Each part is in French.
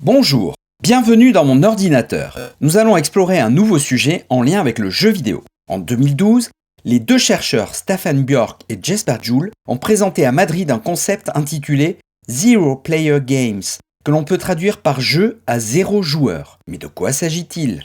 Bonjour, bienvenue dans mon ordinateur. Nous allons explorer un nouveau sujet en lien avec le jeu vidéo. En 2012, les deux chercheurs Stefan Björk et Jesper Juul ont présenté à Madrid un concept intitulé Zero Player Games, que l'on peut traduire par jeu à 0 joueur. Mais de quoi s'agit-il ?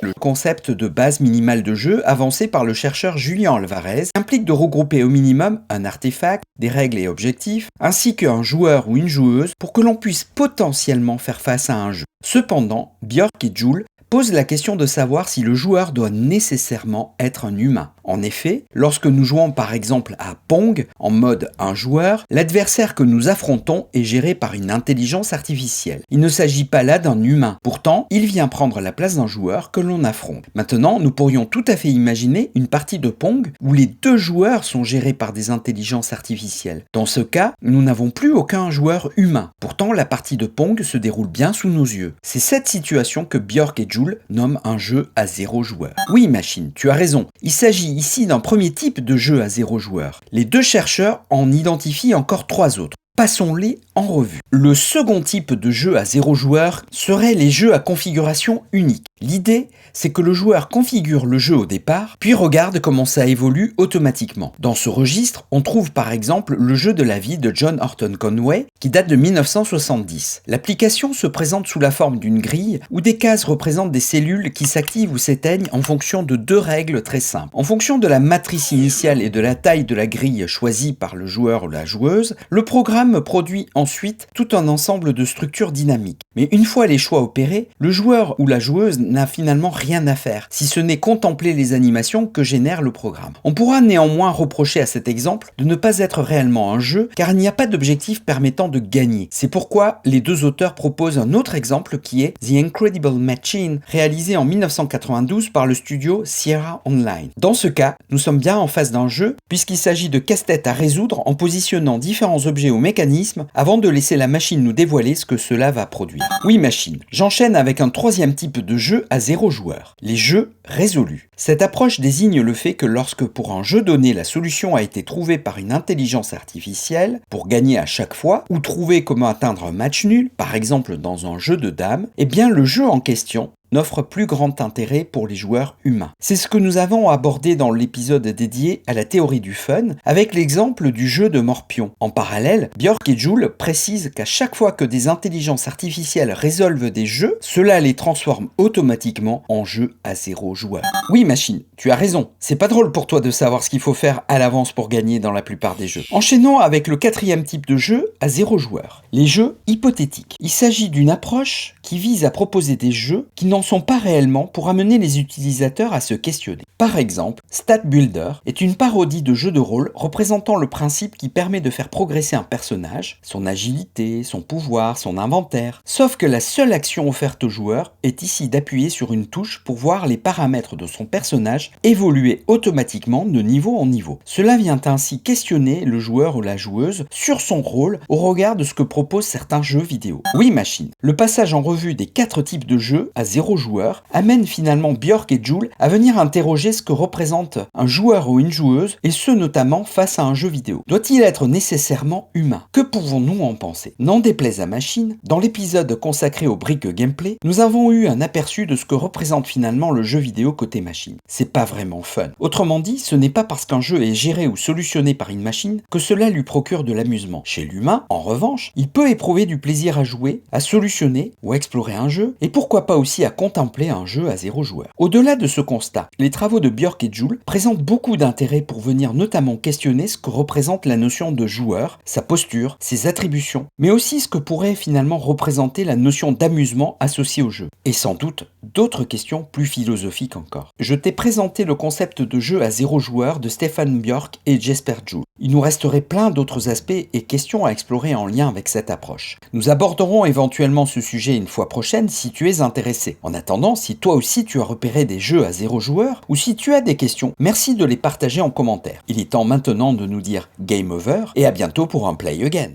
Le concept de base minimale de jeu avancé par le chercheur Julian Alvarez implique de regrouper au minimum un artefact, des règles et objectifs, ainsi qu'un joueur ou une joueuse pour que l'on puisse potentiellement faire face à un jeu. Cependant, Björk et Juul posent la question de savoir si le joueur doit nécessairement être un humain. En effet, lorsque nous jouons par exemple à Pong, en mode un joueur, l'adversaire que nous affrontons est géré par une intelligence artificielle. Il ne s'agit pas là d'un humain. Pourtant, il vient prendre la place d'un joueur que l'on affronte. Maintenant, nous pourrions tout à fait imaginer une partie de Pong où les deux joueurs sont gérés par des intelligences artificielles. Dans ce cas, nous n'avons plus aucun joueur humain. Pourtant, la partie de Pong se déroule bien sous nos yeux. C'est cette situation que Björk et Juul nomment un jeu à 0 joueur. Oui, machine, tu as raison. Il s'agit ici d'un premier type de jeu à 0 joueur. Les deux chercheurs en identifient encore 3 autres. Passons-les en revue. Le second type de jeu à 0 joueur serait les jeux à configuration unique. L'idée, c'est que le joueur configure le jeu au départ, puis regarde comment ça évolue automatiquement. Dans ce registre, on trouve par exemple le jeu de la vie de John Horton Conway, qui date de 1970. L'application se présente sous la forme d'une grille où des cases représentent des cellules qui s'activent ou s'éteignent en fonction de 2 règles très simples. En fonction de la matrice initiale et de la taille de la grille choisie par le joueur ou la joueuse, le programme produit ensuite tout un ensemble de structures dynamiques. Mais une fois les choix opérés, le joueur ou la joueuse n'a finalement rien à faire, si ce n'est contempler les animations que génère le programme. On pourra néanmoins reprocher à cet exemple de ne pas être réellement un jeu, car il n'y a pas d'objectif permettant de gagner. C'est pourquoi les deux auteurs proposent un autre exemple qui est The Incredible Machine, réalisé en 1992 par le studio Sierra Online. Dans ce cas, nous sommes bien en face d'un jeu, puisqu'il s'agit de casse-tête à résoudre en positionnant différents objets au mécanisme avant de laisser la machine nous dévoiler ce que cela va produire. Oui, machine. J'enchaîne avec un troisième type de jeu à 0 joueur, les jeux résolus. Cette approche désigne le fait que lorsque pour un jeu donné la solution a été trouvée par une intelligence artificielle, pour gagner à chaque fois, ou trouver comment atteindre un match nul, par exemple dans un jeu de dames, eh bien le jeu en question n'offre plus grand intérêt pour les joueurs humains. C'est ce que nous avons abordé dans l'épisode dédié à la théorie du fun, avec l'exemple du jeu de Morpion. En parallèle, Björk et Juul précisent qu'à chaque fois que des intelligences artificielles résolvent des jeux, cela les transforme automatiquement en jeux à 0 joueur. Oui, machine, tu as raison. C'est pas drôle pour toi de savoir ce qu'il faut faire à l'avance pour gagner dans la plupart des jeux. Enchaînons avec le quatrième type de jeu à 0 joueur, les jeux hypothétiques. Il s'agit d'une approche qui vise à proposer des jeux qui n'en sont pas réellement pour amener les utilisateurs à se questionner. Par exemple, Stat Builder est une parodie de jeu de rôle représentant le principe qui permet de faire progresser un personnage, son agilité, son pouvoir, son inventaire. Sauf que la seule action offerte au joueur est ici d'appuyer sur une touche pour voir les paramètres de son personnage évoluer automatiquement de niveau en niveau. Cela vient ainsi questionner le joueur ou la joueuse sur son rôle au regard de ce que proposent certains jeux vidéo. Oui, machine. Le passage en revue des 4 types de jeux à 0 joueur amène finalement Björk et Juul à venir interroger ce que représente un joueur ou une joueuse, et ce notamment face à un jeu vidéo. Doit-il être nécessairement humain ? Que pouvons-nous en penser ? N'en déplaise à machine, dans l'épisode consacré aux briques gameplay, nous avons eu un aperçu de ce que représente finalement le jeu vidéo côté machine. C'est pas vraiment fun. Autrement dit, ce n'est pas parce qu'un jeu est géré ou solutionné par une machine que cela lui procure de l'amusement. Chez l'humain, en revanche, il peut éprouver du plaisir à jouer, à solutionner ou à explorer un jeu, et pourquoi pas aussi à contempler un jeu à 0 joueur. Au-delà de ce constat, les travaux de Björk et Juul présentent beaucoup d'intérêt pour venir notamment questionner ce que représente la notion de joueur, sa posture, ses attributions, mais aussi ce que pourrait finalement représenter la notion d'amusement associée au jeu. Et sans doute d'autres questions plus philosophiques encore. Je t'ai présenté le concept de jeu à 0 joueur de Stefan Björk et Jesper Juul. Il nous resterait plein d'autres aspects et questions à explorer en lien avec cette approche. Nous aborderons éventuellement ce sujet une fois prochaine si tu es intéressé. En attendant, si toi aussi tu as repéré des jeux à 0 joueur ou si tu as des questions, merci de les partager en commentaire. Il est temps maintenant de nous dire game over et à bientôt pour un play again.